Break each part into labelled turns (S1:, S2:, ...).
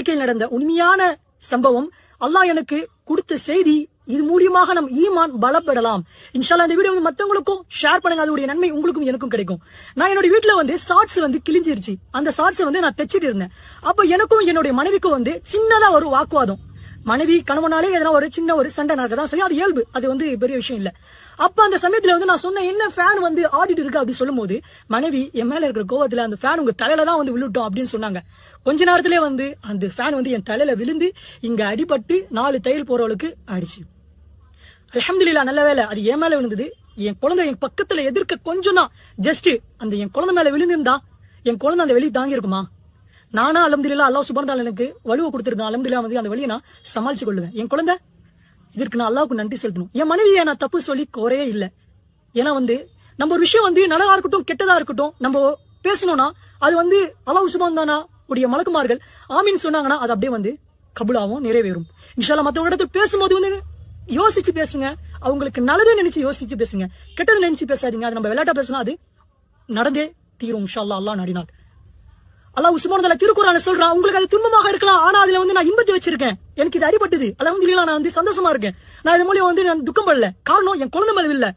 S1: வாழ்க்கையில் நடந்த உண்மையான சம்பவம். அல்லாஹ் எனக்கு கொடுத்த செய்தி. இது மூலியமாக நம் ஈமான் பலப்படலாம். இன்ஷால்லா இந்த வீடியோ வந்து மத்தவங்களுக்கும் ஷேர் பண்ணுங்க. அதோடைய நன்மை உங்களுக்கும் எனக்கும் கிடைக்கும். நான் என்னோட வீட்டுல வந்து ஷார்ட்ஸ் வந்து கிழிஞ்சிருச்சு. அந்த ஷார்ட்ஸை வந்து நான் தைச்சிட்டு இருந்தேன். அப்ப எனக்கும் என்னுடைய மனைவிக்கும் வந்து சின்னதா ஒரு வாக்குவாதம். மனைவி கணவனாலே எதனா ஒரு சின்ன ஒரு சண்டை நடக்கதான் சரி, அது இயல்பு, அது வந்து பெரிய விஷயம் இல்ல. அப்ப அந்த சமயத்துல வந்து நான் சொன்னேன், என்ன ஃபேன் வந்து ஆடிட்டு இருக்கு அப்படி சொல்லும் போது மனைவி என் மேல இருக்கிற கோவத்துல அந்த ஃபேன் உங்க தலையில தான் வந்து விழுட்டோம் அப்படின்னு சொன்னாங்க. கொஞ்ச நேரத்திலே வந்து அந்த ஃபேன் வந்து என் தலையில விழுந்து இங்க அடிபட்டு 4 தையல் போறவளுக்கு ஆயிடுச்சு. அல்ஹம்துலில்லாஹ், நல்ல வேலை அது என் மேல விழுந்தது. என் குழந்தை என் பக்கத்துல எதிர்க்க கொஞ்சம் தான் ஜஸ்ட் அந்த என் குழந்தை மேல விழுந்திருந்தா என் குழந்தை அந்த வெளியே தாங்கி இருக்குமா? நானா அல்ஹம்துலில்லாஹ் அல்லாஹ் சுப்ஹானஹு வ தஆலா எனக்கு வலுவை கொடுத்திருக்கான். அல்ஹம்துலில்லாஹ் வந்து அந்த வழியை நான் சமாளிச்சு கொள்ளுவேன். என் குழந்தை இதற்கு நான் அல்லாஹ்வுக்கு நன்றி செலுத்தணும். என் மனைவியை நான் தப்பு சொல்லி குறையே இல்லை. ஏன்னா வந்து நம்ம ஒரு விஷயம் வந்து நல்லதா இருக்கட்டும் கெட்டதா இருக்கட்டும் நம்ம பேசணும்னா அது வந்து அல்லாஹ் சுப்ஹானஹு வ தஆலா உடைய மலக்குமார்கள் ஆமீன் சொன்னாங்கன்னா அது அப்படியே வந்து கபூலாவும் நிறைவேறும். இன்ஷால்லா மற்றவங்க இடத்துல பேசும்போது வந்து யோசிச்சு பேசுங்க. அவங்களுக்கு நல்லதை நினைச்சு யோசிச்சு பேசுங்க, கெட்டதை நினைச்சு பேசாதீங்க. அது நம்ம விளையாட்டா பேசினா அது நடந்தே தீரும் இன்ஷால்லா அல்லாஹ் நாடினால். அல்லாஹ் சுப்ஹானஹு வ தஆலா திருக்குர்ஆன்ல சொல்றான், உங்களுக்கு அது துன்பமாக இருக்கலாம், ஆனா அதுல வந்து நான் இன்பத்தை வச்சிருக்கேன். எனக்கு இது அடிபட்டது, அல்ஹம்துலில்லாஹ் நான் வந்து சந்தோஷமா இருக்கேன். நான் இது மூலியம் வந்து நான் துக்கம் படல. காரணம் என் குழந்தை மேல இல்ல.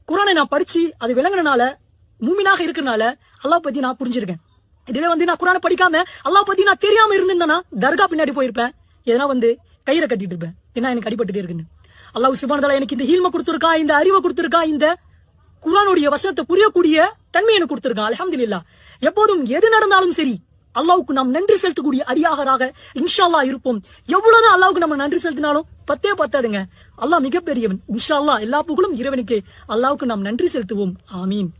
S1: குர்ஆனை நான் படிச்சு அது விளங்குறனால மூமினாக இருக்கறனால அல்லாஹ் பத்தி நான் புரிஞ்சிருக்கேன். இதுவே வந்து நான் குர்ஆனை படிக்காம அல்லாஹ் பத்தி நான் தெரியாம இருந்திருந்தேன்னா தர்கா பின்னாடி போயிருப்பேன். எதனா வந்து கயிறை கட்டிட்டு இருப்பேன். ஏன்னா எனக்கு அடிபட்டுட்டே இருக்குன்னு. அல்லாஹ் சுப்ஹானஹு வ தஆலா எனக்கு இந்த ஹீல்மை கொடுத்திருக்கா, இந்த அறிவை கொடுத்திருக்கா, இந்த குர்ஆனுடைய வசனத்தை புரியக்கூடிய தன்மை எனக்கு கொடுத்திருக்கான். அல்ஹம்துலில்லாஹ். எப்போதும் எது நடந்தாலும் சரி அல்லாஹ்வுக்கு நாம் நன்றி செலுத்தக்கூடிய அடியாகராக இன்ஷா அல்லாஹ் இருப்போம். எவ்வளவுதான் அல்லாஹ்வுக்கு நம்ம நன்றி செலுத்தினாலும் பத்தாதுங்க. அல்லாஹ் மிகப்பெரியவன். இன்ஷா அல்லாஹ் எல்லா புகழும் இறைவனுக்கே. அல்லாஹ்வுக்கு நாம் நன்றி செலுத்துவோம். ஆமீன்.